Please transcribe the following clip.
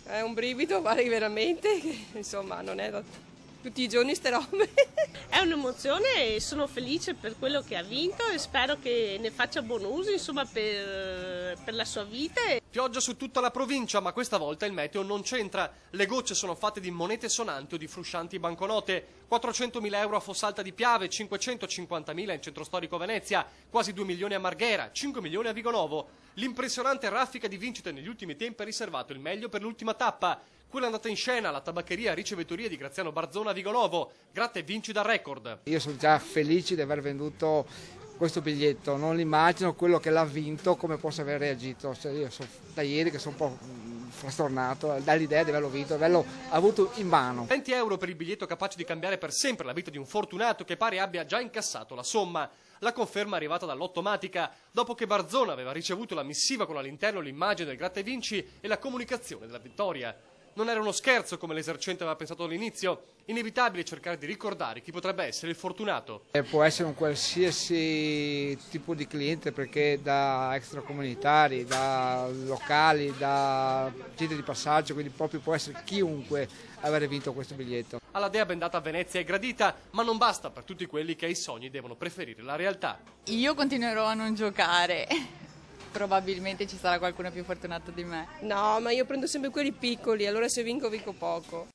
È un brivido, guardi, veramente, che, insomma, non è da tutti i giorni ste robe. È un'emozione e sono felice per quello che ha vinto e spero che ne faccia buon uso, insomma, per la sua vita. Pioggia su tutta la provincia, ma questa volta il meteo non c'entra. Le gocce sono fatte di monete sonanti o di fruscianti banconote. 400.000 euro a Fossalta di Piave, 550.000 in centro storico Venezia, quasi 2 milioni a Marghera, 5 milioni a Vigonovo. L'impressionante raffica di vincite negli ultimi tempi ha riservato il meglio per l'ultima tappa. Quella è andata in scena alla tabaccheria Ricevitoria di Graziano Barzona a Vigonovo. Gratta e vinci dal record. Io sono già felice di aver venduto questo biglietto, non immagino quello che l'ha vinto come possa aver reagito. Cioè io sono da ieri che sono un po' frastornato dall'idea di averlo vinto, di averlo avuto in mano. 20 euro per il biglietto capace di cambiare per sempre la vita di un fortunato che pare abbia già incassato la somma. La conferma è arrivata dall'Ottomatica, dopo che Barzona aveva ricevuto la missiva con all'interno l'immagine del gratta e vinci e la comunicazione della vittoria. Non era uno scherzo come l'esercente aveva pensato all'inizio, inevitabile cercare di ricordare chi potrebbe essere il fortunato. Può essere un qualsiasi tipo di cliente, perché da extracomunitari, da locali, da gente di passaggio, quindi proprio può essere chiunque avere vinto questo biglietto. Alla dea bendata a Venezia è gradita, ma non basta per tutti quelli che ai sogni devono preferire la realtà. Io continuerò a non giocare. Probabilmente ci sarà qualcuno più fortunato di me. No, ma io prendo sempre quelli piccoli, allora se vinco, vinco poco.